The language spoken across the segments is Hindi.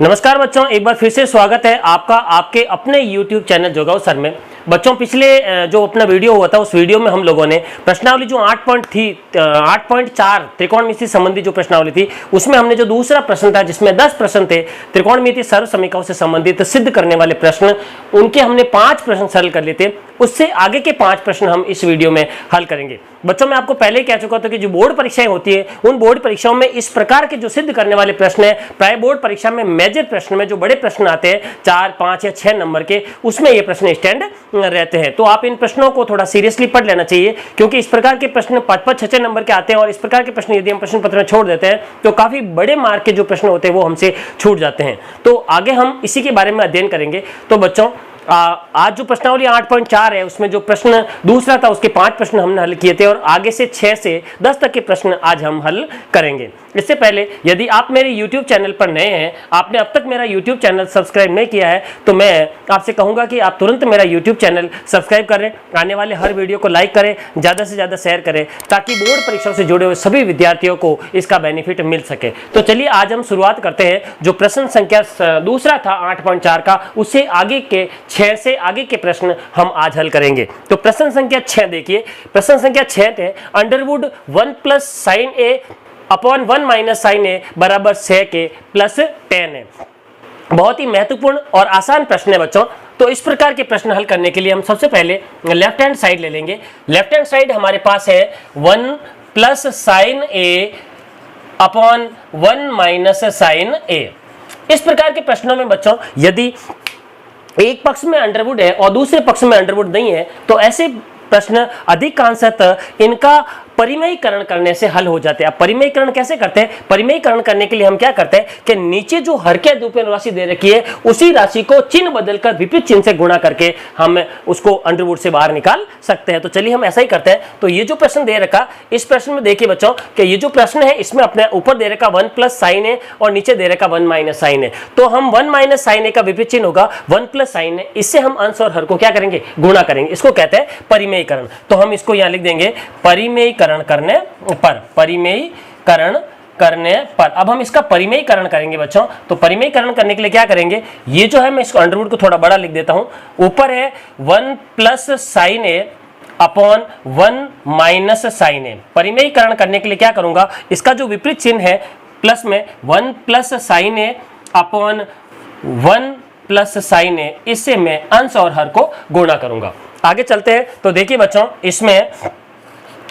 नमस्कार बच्चों, एक बार फिर से स्वागत है आपका आपके अपने YouTube चैनल जोगाओ सर में। बच्चों, पिछले जो अपना वीडियो हुआ था उस वीडियो में हम लोगों ने प्रश्नावली जो 8.4 त्रिकोणमिति संबंधी जो प्रश्नावली थी उसमें हमने जो दूसरा प्रश्न था जिसमें 10 प्रश्न थे त्रिकोणमिति सर्व समीकरणों से संबंधित सिद्ध करने वाले प्रश्न, उनके हमने 5 प्रश्न सरल कर लिए थे। उससे आगे के 5 प्रश्न हम इस वीडियो में हल करेंगे। बच्चों, मैं आपको पहले ही कह चुका था कि जो बोर्ड परीक्षाएं होती है उन बोर्ड परीक्षाओं में इस प्रकार के जो सिद्ध करने वाले प्रश्न है, प्राय बोर्ड परीक्षा में मेजर प्रश्न में जो बड़े प्रश्न आते हैं 4, 5 या 6 नंबर के, उसमें ये प्रश्न स्टैंड रहते हैं। तो आप इन प्रश्नों को थोड़ा सीरियसली पढ़ लेना चाहिए, क्योंकि इस प्रकार के प्रश्न 5-5, 6-6 नंबर के आते हैं और इस प्रकार के प्रश्न यदि हम प्रश्न पत्र में छोड़ देते हैं तो काफी बड़े मार्क के जो प्रश्न होते हैं वो हमसे छूट जाते हैं। तो आगे हम इसी के बारे में अध्ययन करेंगे। तो बच्चों, आज जो प्रश्नावली 8.4 है उसमें जो प्रश्न दूसरा था उसके 5 प्रश्न हमने हल किए थे और आगे से 6 से 10 तक के प्रश्न आज हम हल करेंगे। इससे पहले यदि आप मेरे YouTube चैनल पर नए हैं, आपने अब तक मेरा YouTube चैनल सब्सक्राइब नहीं किया है, तो मैं आपसे कहूंगा कि आप तुरंत मेरा YouTube चैनल सब्सक्राइब करें, आने वाले हर वीडियो को लाइक करें, ज़्यादा से ज़्यादा शेयर करें, ताकि बोर्ड परीक्षाओं से जुड़े हुए सभी विद्यार्थियों को इसका बेनिफिट मिल सके। तो चलिए आज हम शुरुआत करते हैं। जो प्रश्न संख्या दूसरा था 8.4 का, उससे आगे के 6 से आगे के प्रश्न हम आज हल करेंगे। तो प्रश्न संख्या 6 देखिए। प्रश्न संख्या 6 है under root 1 + sin a upon 1 - sin a बराबर 6 के प्लस 10 है। बहुत ही महत्वपूर्ण और आसान प्रश्न है बच्चों। तो इस प्रकार के प्रश्न हल करने के लिए हम सबसे पहले लेफ्ट हैंड साइड ले लेंगे। लेफ्ट हैंड साइड हमारे पास है 1 + sin a upon 1 - sin a। इस प्रकार के प्रश्नों में बच्चों यदि एक पक्ष में अंडरवुड है और दूसरे पक्ष में अंडरवुड नहीं है तो ऐसे प्रश्न अधिकांशतः इनका परिमेयीकरण करने से हल हो जाते हैं। अब परिमेयीकरण कैसे करते हैं? परिमेयीकरण करने के लिए हम क्या करते हैं कि नीचे जो हर के रूप में राशि दे रखी है उसी राशि को चिन्ह बदलकर विपरीत चिन्ह से गुणा करके हम उसको अंडरवुड से बाहर निकाल सकते हैं। तो चलिए हम ऐसा ही करते हैं। तो ये जो प्रश्न दे रखा, इस प्रश्न में देखिए बच्चों कि ये जो प्रश्न है इसमें अपने ऊपर दे रखा 1 + sin a और नीचे दे रखा 1 - sin a। तो हम 1 - sin a का विपरीत चिन्ह होगा 1 + sin a। इससे हम अंश और हर को क्या करेंगे? गुणा करेंगे। इसको कहते हैं परिमेयीकरण। तो हम इसको यहाँ लिख देंगे परिमेयीकरण करने पर, परिमेयीकरण करने पर। अब हम इसका परिमेयीकरण करेंगे बच्चों। तो परिमेयीकरण करने के लिए क्या करेंगे? ये जो है मैं इसको अंडरवुड को थोड़ा बड़ा लिख देता हूं। ऊपर है 1 + sin a upon 1 - sin a। परिमेयीकरण करने के लिए क्या करूंगा? इसका जो विपरीत चिन्ह है प्लस में 1 + sin a upon 1 + sin a, इससे मैं अंश और हर को गुणा करूंगा। आगे चलते हैं। तो देखिए बच्चों, इसमें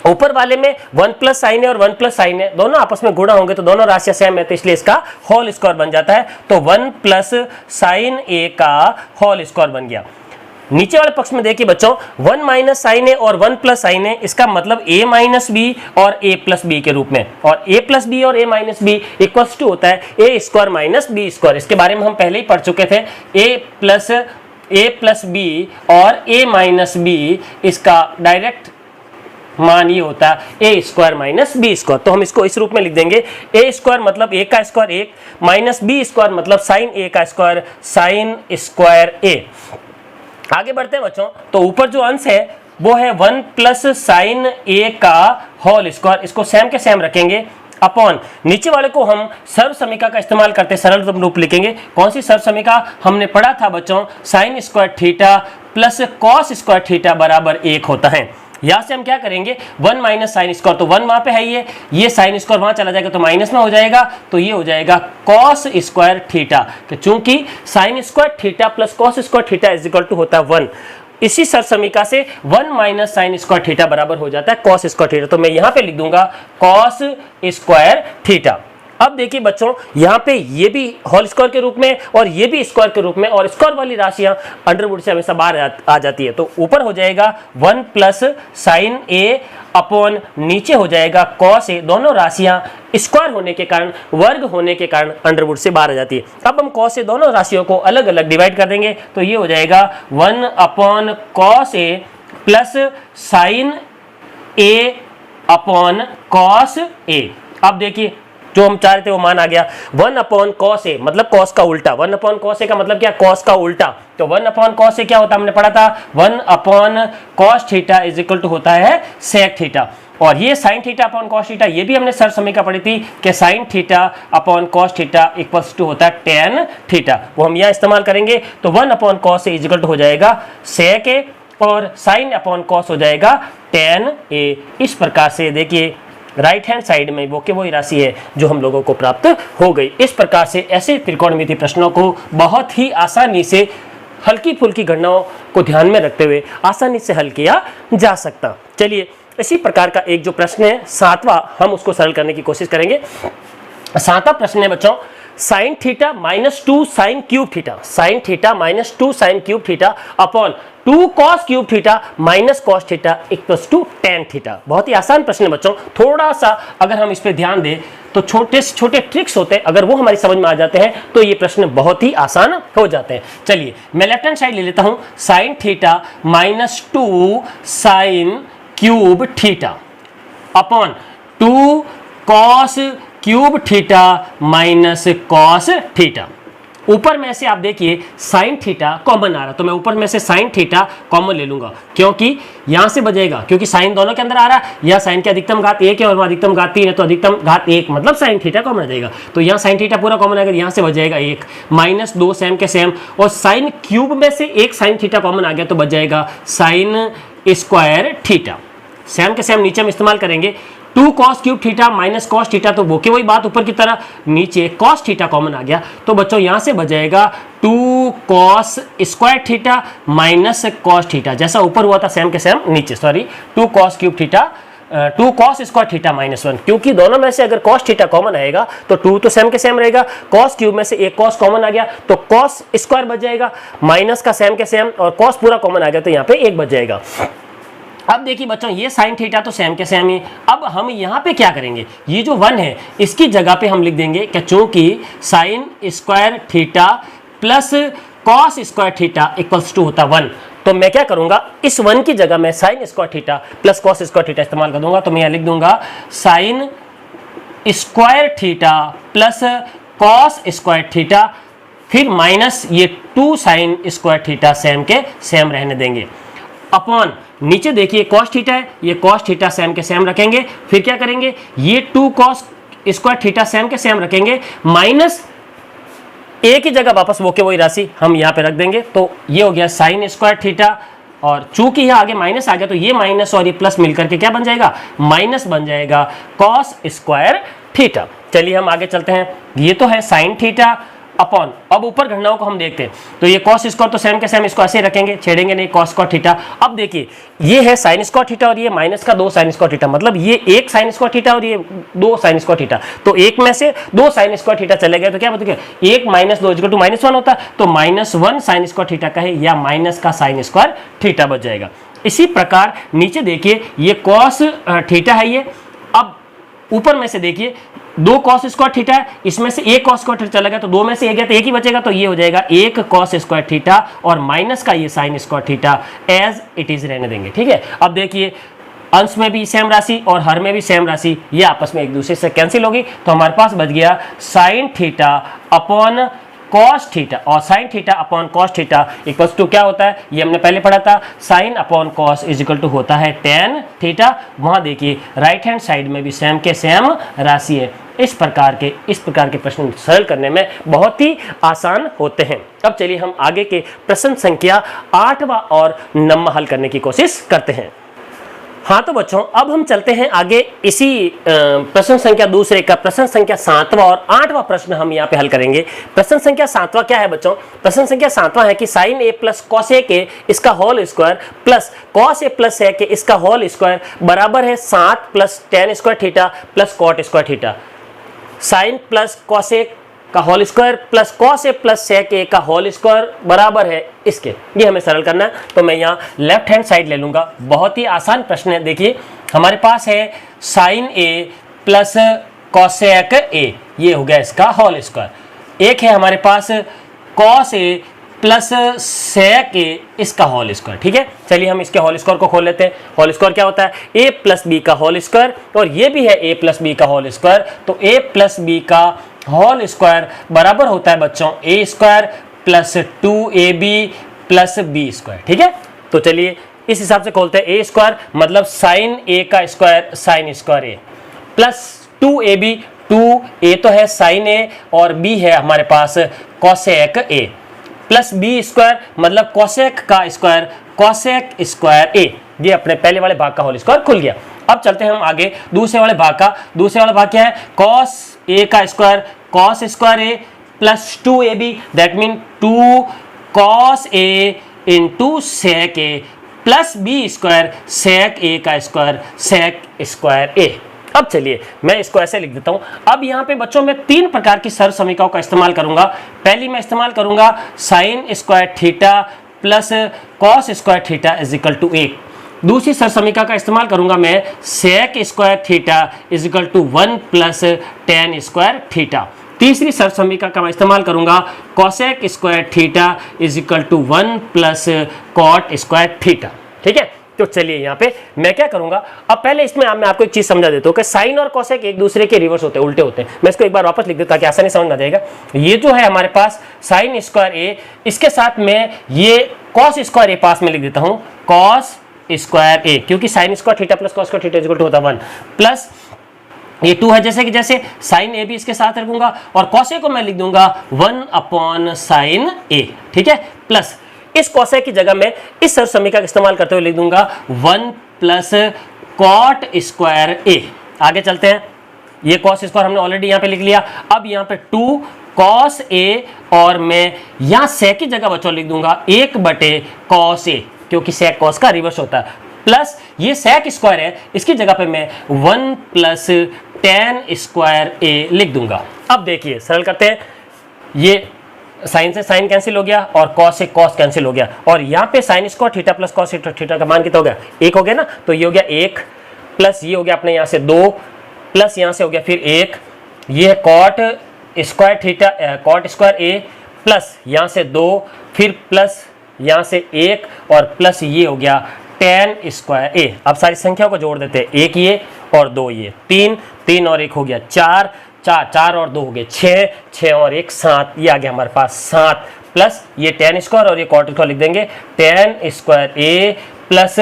ऊपर वाले में 1 + sin a और 1 + sin a दोनों आपस में गुणा होंगे तो दोनों राशियां सेम है, तो इसलिए इसका होल स्क्वायर बन जाता है। तो 1 + sin a का होल स्क्वायर बन गया। नीचे वाले पक्ष में देखिए बच्चों 1 - sin a और 1 + sin a, इसका मतलब a - b और a + b के रूप में। और a + b और a - b इक्वल्स टू होता है a² - b²। इसके बारे में हम पहले ही पढ़ चुके थे। a + b और a - b, इसका डायरेक्ट मान ये होता है a² - b²। तो हम इसको इस रूप में लिख देंगे a² मतलब a का स्क्वायर 1 - b² मतलब sin a का स्क्वायर sin² a। आगे बढ़ते हैं बच्चों। तो ऊपर जो अंश है वो है 1 + sin a का होल स्क्वायर, इसको सेम के सेम रखेंगे अपॉन नीचे वाले को हम सर्व समीकरण का इस्तेमाल करते सरल रूप लिखेंगे। कौन सी सर्व समीकरण? हमने पढ़ा था बच्चों sin² theta plus cos² theta बराबर 1 होता है। यहां से हम क्या करेंगे? 1 - sin², तो 1 वहां पे है, ये sin² वहां चला जाएगा तो माइनस में हो जाएगा, तो ये हो जाएगा cos² थीटा। चूंकि sin² theta plus cos² theta is equal to होता है 1, इसी सर समीकरण से 1 - sin² थीटा बराबर हो जाता है cos² थीटा। तो मैं यहां पे लिख दूंगा cos² थीटा। अब देखिए बच्चों, यहाँ पे ये भी होल स्क्वायर के रूप में और ये भी स्क्वायर के रूप में, और स्क्वायर वाली राशियां अंडरवुड से हमेशा बाहर आ जाती है। तो ऊपर हो जाएगा 1 + sin a अपॉन नीचे हो जाएगा cos a। दोनों राशियां स्क्वायर होने के कारण, वर्ग होने के कारण अंडरवुड से बाहर आ जाती है। अब हम cos a दोनों राशियों को अलग अलग डिवाइड कर देंगे तो ये हो जाएगा 1 cos a plus sin a upon cos a। अब देखिए जो हम चाह रहे थे वो मान आ गया। 1 cos a मतलब cos का उल्टा, 1 cos a का मतलब क्या? cos का उल्टा। तो 1 cos a क्या होता है? हमने पढ़ा था 1 cos theta is equal to होता है sec थीटा। और ये sine theta upon cos theta, ये भी हमने सर समीकरण पढ़ी थी कि sine theta upon cos theta equals to होता है टेन थीटा, वो हम यहाँ इस्तेमाल करेंगे। तो 1 upon cos A equal to हो जाएगा सेक ए और साइन अपॉन कॉस हो जाएगा टेन ए। इस प्रकार से देखिए राइट हैंड साइड में वो वही राशि है जो हम लोगों को प्राप्त हो गई। इस प्रकार से ऐसे त्रिकोणमिति प्रश्नों को बहुत ही आसानी से हल्की फुल्की गणनाओं को ध्यान में रखते हुए आसानी से हल किया जा सकता। चलिए इसी प्रकार का एक जो प्रश्न है 7वां, हम उसको सरल करने की कोशिश करेंगे। 7वां प्रश्न है बच्चों, sine theta minus 2 sine cube theta, sine theta minus 2 sine cube theta upon 2 cos cube theta minus cos theta equals to tan theta. बहुत ही आसान प्रश्न है बच्चों, थोड़ा सा अगर हम इस पे ध्यान दें तो छोटे से छोटे ट्रिक्स होते हैं, अगर वो हमारी समझ में आ जाते हैं तो ये प्रश्न बहुत ही आसान हो जाते हैं। चलिए मैं लेफ्ट हैंड साइड ले लेता हूं, sign theta minus 2 sine cube theta upon 2 cos cube theta minus cos theta. ऊपर में से आप देखिए साइन थीटा कॉमन आ रहा, तो मैं ऊपर में से साइन थीटा कॉमन ले लूंगा, क्योंकि यहां से बचेगा, क्योंकि साइन दोनों के अंदर आ रहा है, या साइन की अधिकतम घात 1 है और अधिकतम घात 3 है, तो अधिकतम घात 1 मतलब साइन थीटा कॉमन आ जाएगा। तो यहाँ साइन थीटा पूरा कॉमन आएगा, यहाँ से बच जाएगा 1 माइनस 2 सेम के सेम, और साइन क्यूब में से एक साइन थीटा कॉमन आ गया तो बच जाएगा साइन स्क्वायर थीटा। सेम के सेम नीचे हम इस्तेमाल करेंगे, 2 cos cube theta minus cos theta, तो वो की वही बात ऊपर की तरह, नीचे कॉस थीटा कॉमन आ गया, तो बच्चों यहां से बच जाएगा 2 cos square theta minus cos theta, जैसा ऊपर हुआ था सेम के सेम नीचे, sorry 2 cos cube theta 2 cos square theta minus 1, क्योंकि दोनों में से अगर कॉस थीटा कॉमन आएगा तो 2 तो सेम के सेम रहेगा, कॉस क्यूब में से एक कॉस कॉमन आ गया तो कॉस स्क्वायर बच जाएगा, माइनस का सेम के सेम और कॉस पूरा कॉमन आ गया तो यहाँ पे 1 बच जाएगा। अब देखिए बच्चों ये साइन थीटा तो सेम के सेम ही, अब हम यहाँ पे क्या करेंगे, ये जो 1 है इसकी जगह पे हम लिख देंगे कि चूंकि sine square theta plus cos square theta equals to होता 1, तो मैं क्या करूंगा, इस 1 की जगह मैं sign square theta plus cos square theta इस्तेमाल कर दूंगा, तो मैं यहाँ लिख दूंगा sign square theta plus cos square theta, फिर माइनस ये 2 साइन स्क्वायर थीटा सेम के सेम रहने देंगे, अपॉन नीचे देखिए कॉस थीटा है, ये कॉस थीटा सेम के सेम रखेंगे, फिर क्या करेंगे, ये 2 कॉस स्क्वायर थीटा सेम के सेम रखेंगे, माइनस ए की जगह वापस वो के वही राशि हम यहाँ पे रख देंगे, तो ये हो गया साइन स्क्वायर थीटा, और चूंकि यहाँ आगे माइनस आ गया तो ये माइनस और ये प्लस मिलकर के क्या बन जाएगा, माइनस बन जाएगा कॉस स्क्वायर थीटा। चलिए हम आगे चलते हैं, ये तो है साइन थीटा अपॉन, अब ऊपर घटनाओं को हम देखते हैं, तो ये कॉस स्क्वायर तो सेम के सेम, इसको ऐसे रखेंगे, छेड़ेंगे नहीं, कॉस स्क्वायर थीटा। अब देखिए ये है साइन स्क्वायर थीटा और ये माइनस का 2 साइन स्क्वायर थीटा, मतलब ये 1 साइन स्क्वायर थीटा और ये 2 साइन स्क्वायर थीटा, तो एक में से 2 साइन स्क्वायर थीटा चले गए तो क्या बचेगा, 1 माइनस 2 इक्वल टू -1 होता है, तो -1 साइन स्क्वायर थीटा का है या माइनस का साइन स्क्वायर थीटा बच जाएगा। इसी प्रकार नीचे देखिए ये कॉस थीटा है, ये अब ऊपर में से देखिए 2 कॉस स्क्वायर थीटा है, इसमें से 1 कॉस स्क्वायर थीटा चला गया तो 2 में से 1 गया तो 1 ही बचेगा, तो ये हो जाएगा 1 कॉस स्क्वायर थीटा और माइनस का ये sine square theta as it is रहने देंगे। ठीक है, अब देखिए अंश में भी सेम राशि और हर में भी सेम राशि, ये आपस में एक दूसरे से कैंसिल होगी, तो हमारे पास बच गया sine theta upon cos theta, और sine theta upon cos theta equals to क्या होता है, ये हमने पहले पढ़ा था, sine upon cos is equal to होता है टेन थीटा। वहां देखिए राइट हैंड साइड में भी सेम के सेम राशि है। इस प्रकार के प्रश्न सरल करने में बहुत ही आसान होते हैं। अब चलिए हम आगे के प्रश्न संख्या 8वां और 9वां हल करने की कोशिश करते हैं। हाँ तो बच्चों अब हम चलते हैं आगे, इसी प्रश्न संख्या दूसरे का प्रश्न संख्या 7वां और 8वां प्रश्न हम यहाँ पे हल करेंगे। प्रश्न संख्या 7वां क्या है बच्चों, प्रश्न संख्या 7वां है कि sine A plus cos A के इसका whole square plus cos A plus A के इसका होल स्क्वायर बराबर है 7 plus tan square theta plus cot square theta. Sine plus cos A का whole square plus cos A plus sec A का होल स्क्वायर बराबर है इसके, ये हमें सरल करना है, तो मैं यहाँ लेफ्ट हैंड साइड ले लूंगा। बहुत ही आसान प्रश्न है, देखिए हमारे पास है sine A plus cosec A, ये हो गया इसका होल स्क्वायर। एक है हमारे पास कॉस ए प्लस सेक ए, इसका होल स्क्वायर। ठीक है, चलिए हम इसके होल स्क्वायर को खोल लेते हैं। होल स्क्वायर क्या होता है, a प्लस बी का होल स्क्वायर, और ये भी है a प्लस बी का होल स्क्वायर, तो a प्लस बी का होल स्क्वायर बराबर होता है बच्चों a square plus 2ab plus B square. ठीक है, तो चलिए इस हिसाब से खोलते हैं ए स्क्वायर मतलब साइन ए का square sine square A plus 2ab, 2a तो है साइन ए और b है हमारे पास cosec A plus B square मतलब कोसेक का स्क्वायर कोसेक स्क्वायर ए। ये अपने पहले वाले भाग का होल स्क्वायर खुल गया। अब चलते हैं हम आगे दूसरे वाले भाग का। दूसरे वाला भाग क्या है? कॉस ए का square cos square A plus 2ab that mean 2 cos A into sec A plus B square sec A का स्क्वायर सेक स्क्वायर ए। अब चलिए मैं इसको ऐसे लिख देता हूं। अब यहाँ पे बच्चों मैं 3 प्रकार की सर्व समीकरणों का इस्तेमाल करूंगा। पहली मैं इस्तेमाल करूंगा sine square theta plus cos square theta is equal to 1। दूसरी सर्व समीकरण का इस्तेमाल करूंगा मैं sec square theta is equal to 1 plus tan square theta. तीसरी सर्व समीकरण का मैं इस्तेमाल करूंगा cosec square theta is equal to 1 plus cot square theta. ठीक है, तो चलिए यहाँ पे मैं क्या करूंगा, अब पहले इसमें मैं आपको एक चीज समझा देता हूँ कि साइन और कोसेक एक दूसरे के रिवर्स होते हैं, उल्टे होते हैं। मैं इसको एक बार वापस लिख देता ताकि आसानी समझ में आ जाएगा। ये जो है हमारे पास साइन स्क्वायर ए, इसके साथ में ये कॉस स्क्वायर ए पास में लिख देता हूँ कॉस स्क्वायर ए, क्योंकि sine square theta plus cos square theta equal to होता है 1 प्लस ये 2 है जैसे कि जैसे साइन ए भी इसके साथ रखूंगा और कॉसेक को मैं लिख दूंगा 1 अपॉन साइन ए। ठीक है, प्लस इस कोसेक की जगह में इस सर्व समीकरण का इस्तेमाल करते हुए लिख दूंगा 1 प्लस कॉट स्क्वायर ए। आगे चलते हैं, ये कॉस स्क्वायर हमने ऑलरेडी यहाँ पे लिख लिया। अब यहाँ पे 2 कॉस ए और मैं यहाँ सेक की जगह बच्चों लिख दूंगा 1 बटे कॉस ए, क्योंकि सेक कॉस का रिवर्स होता है, प्लस ये सेक स्क्वायर है इसकी जगह पे मैं 1 प्लस टेन स्क्वायर ए लिख दूंगा। अब देखिए सरल करते हैं, ये साइन से साइन कैंसिल हो गया और कॉस से कॉस कैंसिल हो गया और यहाँ पे sign square theta plus cos theta का मान कितना हो गया? 1 हो गया ना, तो ये हो गया 1 प्लस ये हो गया अपने यहाँ से 2 प्लस यहाँ से हो गया फिर 1, ये है cot square theta cot square A plus यहाँ से 2 फिर प्लस यहाँ से 1 और प्लस ये हो गया टेन स्क्वायर ए। अब सारी संख्याओं को जोड़ देते हैं, 1 ये और 2 ये, 3 और 1 हो गया 4 और 2 हो गए 6 और 1 7, ये आ गया हमारे पास 7 प्लस ये टेन स्क्वायर और ये कॉट स्क्वायर लिख देंगे ten square A plus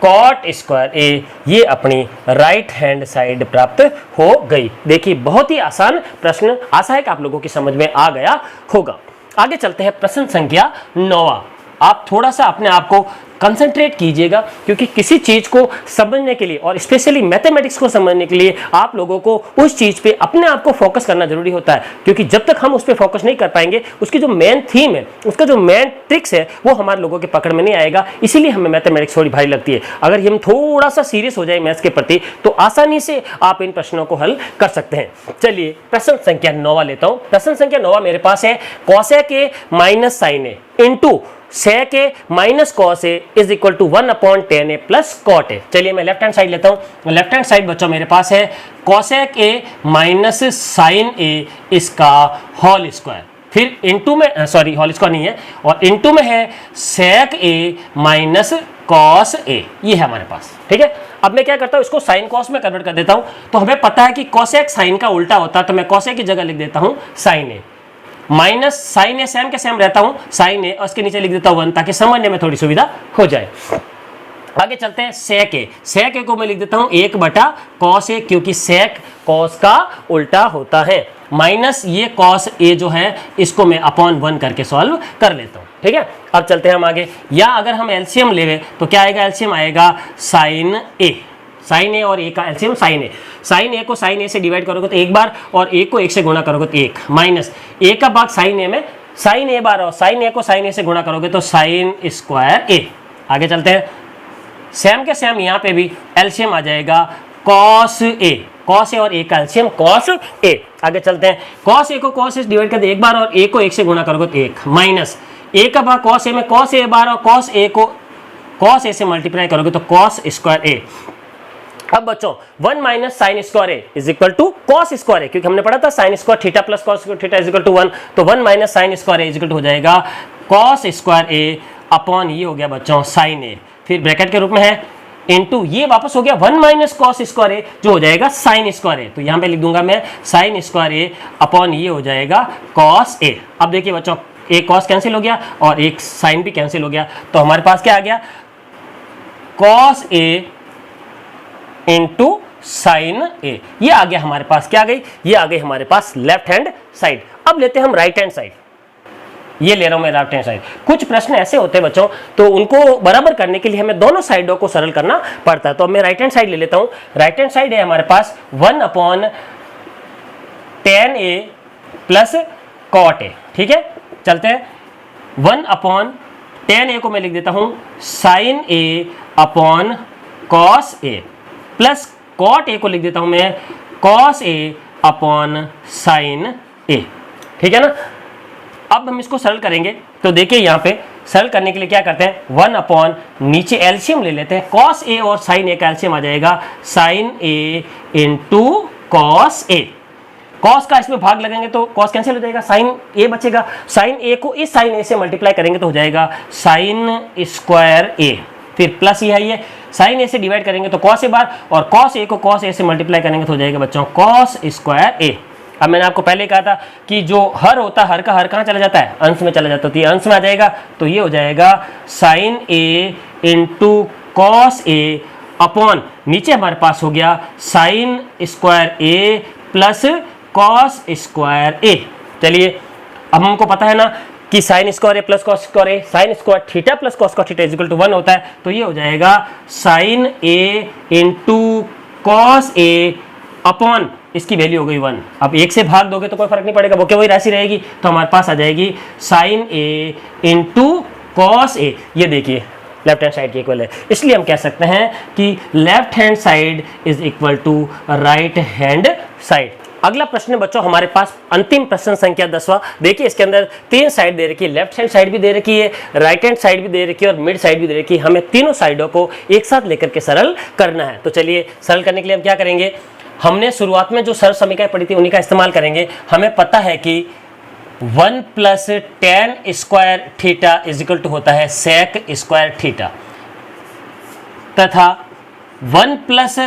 cot square A. ये अपनी राइट हैंड साइड प्राप्त हो गई। देखिए बहुत ही आसान प्रश्न, आशा है कि आप लोगों की समझ में आ गया होगा। आगे चलते हैं प्रश्न संख्या 9। आप थोड़ा सा अपने आप को कंसंट्रेट कीजिएगा, क्योंकि किसी चीज को समझने के लिए और स्पेशली मैथमेटिक्स को समझने के लिए आप लोगों को उस चीज पे अपने आप को फोकस करना जरूरी होता है, क्योंकि जब तक हम उस पर फोकस नहीं कर पाएंगे उसकी जो मेन थीम है, उसका जो मेन ट्रिक्स है वो हमारे लोगों के पकड़ में नहीं आएगा। इसीलिए हमें मैथमेटिक्स थोड़ी भारी लगती है। अगर हम थोड़ा सा सीरियस हो जाए मैथ्स के प्रति तो आसानी से आप इन प्रश्नों को हल कर सकते हैं। चलिए प्रश्न संख्या 9 लेता हूं। प्रश्न संख्या 9 मेरे पास है cosec A minus sine A into sec A minus cos A is equal to 1 upon tan A plus cot A. चलिए मैं लेफ्ट हैंड साइड लेता हूं। लेफ्ट हैंड साइड बच्चों मेरे पास है कॉसेक ए माइनस साइन ए इसका होल स्क्वायर, फिर इनटू में सॉरी होल स्क्वायर नहीं है और इनटू में है सेक ए माइनस कॉस ए। ये है हमारे पास। ठीक है, अब मैं क्या करता हूं, इसको साइन कॉस में कन्वर्ट कर देता हूं। तो हमें पता है कि कॉसेक साइन का उल्टा होता है, तो मैं कॉसेक की जगह लिख देता हूं साइन ए माइनस साइन ए सेम के सेम रहता हूं साइन ए और उसके नीचे लिख देता हूं 1 ताकि समझने में थोड़ी सुविधा हो जाए। आगे चलते हैं सेक ए। सेक ए को मैं लिख देता हूं 1 बटा कॉस ए, क्योंकि सेक कॉस का उल्टा होता है, माइनस ये कॉस ए जो है इसको मैं अपॉन 1 करके सॉल्व कर लेता हूं। ठीक है, अब चलते हैं हम आगे। या अगर हम एलसीएम लेवे तो क्या आएगा? एलसीएम आएगा साइन ए। साइन ए और ए का एलसीएम साइन ए। साइन ए को साइन ए से डिवाइड करोगे तो 1 बार और 1 को 1 से गुणा करोगे तो 1 माइनस ए का भाग साइन ए में साइन ए बार और साइन ए को साइन ए से गुणा करोगे तो साइन स्क्वायर ए। आगे चलते हैं, सेम के सेम यहाँ पे भी एलसीएम आ जाएगा कॉस ए। कॉस ए और ए का एलसीएम कॉस ए। आगे चलते हैं, कॉस ए को कॉस ए से डिवाइड करते 1 बार और 1 को 1 से गुणा करोगे तो 1 माइनस ए का भाग कॉस ए में कॉस ए बार और कॉस ए को कॉस ए से मल्टीप्लाई करोगे तो कॉस स्क्वायर ए। अब बच्चों 1 minus sine square A is equal to cos square A, क्योंकि हमने पढ़ा था sine square theta plus cos square theta is equal to 1, तो 1 minus sine square A is equal to हो जाएगा कॉस स्क्वायर ए अपॉन ये हो गया बच्चों साइन ए, फिर ब्रैकेट के रूप में है इनटू ये वापस हो गया 1 माइनस कॉस स्क्वायर ए जो हो जाएगा साइन स्क्वायर ए, तो यहाँ पे लिख दूंगा मैं साइन स्क्वायर ए अपॉन ये हो जाएगा कॉस ए। अब देखिए बच्चों एक कॉस कैंसिल हो गया और एक साइन भी कैंसिल हो गया, तो हमारे पास क्या आ गया कॉस ए इंटू साइन ए। ये आ गया हमारे पास, क्या आ गई, ये आ गई हमारे पास लेफ्ट हैंड साइड। अब लेते हैं हम राइट हैंड साइड, ये ले रहा हूं मैं राइट हैंड साइड। कुछ प्रश्न ऐसे होते हैं बच्चों, तो उनको बराबर करने के लिए हमें दोनों साइडों को सरल करना पड़ता है। तो अब मैं राइट हैंड साइड ले लेता हूं। राइट हैंड साइड है हमारे पास 1/tan a plus cot a, ठीक है। चलते हैं, 1/tan a को मैं लिख देता हूं sin a upon cos a, plus cot a को लिख देता हूं मैं cos a upon sin a, ठीक है ना। अब हम इसको सरल करेंगे, तो देखिए यहाँ पे सरल करने के लिए क्या करते हैं, 1 नीचे एलसीएम ले लेते हैं, cos a और sin a का एलसीएम आ जाएगा sin a into cos a। cos का इसमें भाग लगेंगे तो cos कैंसिल हो जाएगा, sin a बचेगा। sin a को इस sin a से मल्टीप्लाई करेंगे तो हो जाएगा sin स्क्वायर a, फिर प्लस ये है, ये sin a से डिवाइड करेंगे तो cos a बार, और cos a को cos a से मल्टीप्लाई करेंगे तो हो जाएगा बच्चों cos स्क्वायर a। अब मैंने आपको पहले कहा था कि जो हर होता है, हर का हर कहाँ चला जाता है, अंश में चला जाता है, तो ये अंश में आ जाएगा, तो ये हो जाएगा sin a into cos a upon नीचे हमारे पास हो गया sin square a plus cos square a। चलिए, अब हमको पता है ना कि sin square a plus cos square a, sin square theta plus cos square theta equal to 1 होता है, तो ये हो जाएगा sin a into cos a upon इसकी वैल्यू हो गई 1। अब 1 से भाग दोगे तो कोई फर्क नहीं पड़ेगा, वो क्या वही राशि रहेगी, तो हमारे पास आ जाएगी sin a into cos a। ये देखिए लेफ्ट हैंड साइड के इक्वल है, इसलिए हम कह सकते हैं कि left hand side is equal to right hand side. अगला प्रश्न है बच्चों हमारे पास अंतिम प्रश्न संख्या 10वां। देखिए इसके अंदर 3 साइड दे रखी है, लेफ्ट हैंड साइड भी दे रखी है, राइट हैंड साइड भी दे रखी है और मिड साइड भी दे रखी है। हमें तीनों साइडों को एक साथ लेकर के सरल करना है। तो चलिए सरल करने के लिए हम क्या करेंगे, हमने शुरुआत में जो सरल समीकरण पढ़ी थी उन्हीं का इस्तेमाल करेंगे। हमें पता है कि 1 plus tan square theta is equal to होता है sec स्क्वायर थीटा, तथा 1 plus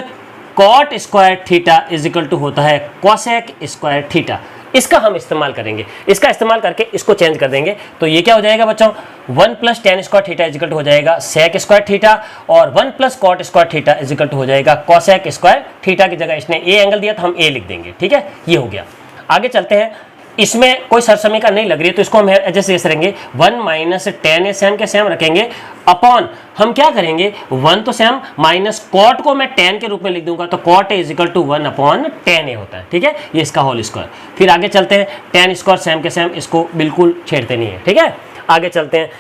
cot square theta is equal to होता है cosec स्क्वायर थीटा। इसका हम इस्तेमाल करेंगे, इसका इस्तेमाल करके इसको चेंज कर देंगे। तो ये क्या हो जाएगा बच्चों, 1 plus tan square theta is equal to हो जाएगा sec स्क्वायर थीटा, और 1 plus cot square theta is equal to हो जाएगा cosec स्क्वायर थीटा। की जगह इसने a एंगल दिया तो हम a लिख देंगे, ठीक है। ये हो गया। आगे चलते हैं, इसमें कोई सरसमीकरण नहीं लग रही है तो इसको हम जैसे करेंगे 1 माइनस tan a सेम के सेम रखेंगे, अपॉन हम क्या करेंगे 1 तो सेम माइनस cot को मैं tan के रूप में लिख दूंगा, तो cot a is equal to 1 upon tan a होता है, ठीक है। ये इसका होल स्क्वायर। फिर आगे चलते हैं, tan स्क्वायर सेम के सेम, इसको बिल्कुल छेड़ते नहीं है, ठीक है। आगे चलते हैं,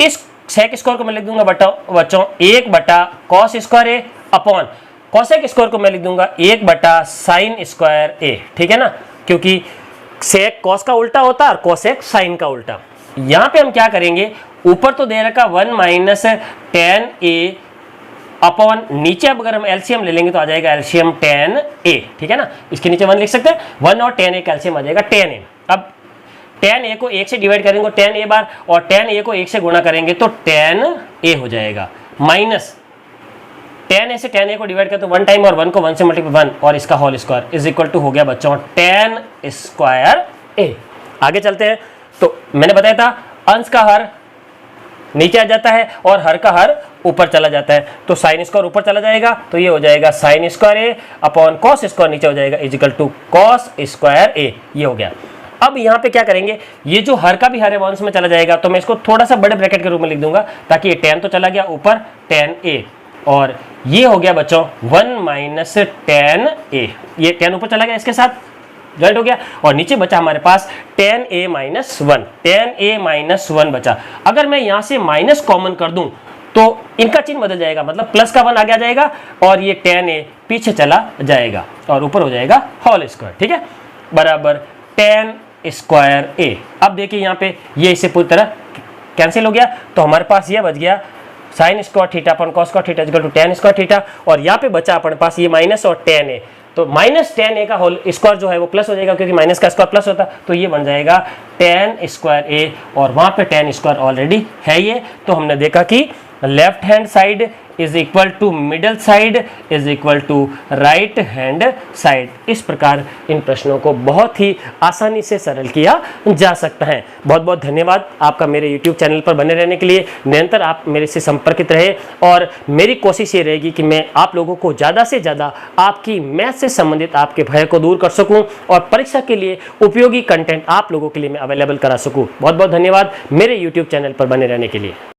इस sec स्क्वायर को मैं लिख दूंगा बच्चों 1 बटा cos square a upon cosec square को मैं लिख दूंगा 1 बटा sin स्क्वायर a, ठीक है ना, क्योंकि सेक कॉस का उल्टा होता है और कोसेक साइन का उल्टा। यहाँ पे हम क्या करेंगे, ऊपर तो दे रखा 1 माइनस tan a अपॉन नीचे अब अगर हम एलसीएम ले लेंगे तो आ जाएगा एलसीएम tan a, ठीक है ना। इसके नीचे 1 लिख सकते हैं, 1 और tan a का एलसीएम आ जाएगा tan a। अब tan a को 1 से डिवाइड करेंगे tan a बार, और tan a को 1 से गुणा करेंगे तो tan a हो जाएगा, माइनस tan a से tan a को डिवाइड करते 1 टाइम और 1 को 1 से मल्टीप्लाई 1 और इसका whole square is equal to हो गया बच्चों tan स्क्वायर a। आगे चलते हैं, तो मैंने बताया था अंश का हर नीचे आ जाता है और हर का हर ऊपर चला जाता है, तो साइन स्क्वायर ऊपर चला जाएगा, तो ये हो जाएगा sine square a upon cos square नीचे हो जाएगा is equal to cos square a। ये हो गया। अब यहाँ पे क्या करेंगे, ये जो हर का भी हर है अंश में चला जाएगा, तो मैं इसको थोड़ा सा बड़े ब्रैकेट के रूप में लिख दूंगा, ताकि ये tan तो चला गया ऊपर tan a, और ये हो गया बच्चों 1 माइनस tan a, ये tan ऊपर चला गया इसके साथ जॉइंट हो गया, और नीचे बचा हमारे पास tan a minus 1, tan a minus 1 बचा। अगर मैं यहाँ से माइनस कॉमन कर दूं तो इनका चिन्ह बदल जाएगा, मतलब प्लस का 1 आगे आ जाएगा और ये tan a पीछे चला जाएगा और ऊपर हो जाएगा होल स्क्वायर, ठीक है, बराबर tan स्क्वायर a। अब देखिए यहाँ पे ये इससे पूरी तरह कैंसिल हो गया, तो हमारे पास ये बच गया sine square theta upon cos square theta equal to tan square theta, और यहाँ पे बचा अपने पास ये माइनस और tan a, तो माइनस tan a का होल स्क्वायर जो है वो प्लस हो जाएगा, क्योंकि माइनस का स्क्वायर प्लस होता, तो ये बन जाएगा tan स्क्वायर a, और वहाँ पे tan स्क्वायर ऑलरेडी है ये। तो हमने देखा कि left hand side is equal to middle side is equal to right hand side. इस प्रकार इन प्रश्नों को बहुत ही आसानी से सरल किया जा सकता है। बहुत बहुत धन्यवाद आपका मेरे यूट्यूब चैनल पर बने रहने के लिए। निरंतर आप मेरे से संपर्कित रहे और मेरी कोशिश ये रहेगी कि मैं आप लोगों को ज़्यादा से ज़्यादा आपकी मैथ से संबंधित आपके भय को दूर कर सकूं और परीक्षा के लिए उपयोगी कंटेंट आप लोगों के लिए मैं अवेलेबल करा सकूं। बहुत बहुत धन्यवाद मेरे यूट्यूब चैनल पर बने रहने के लिए।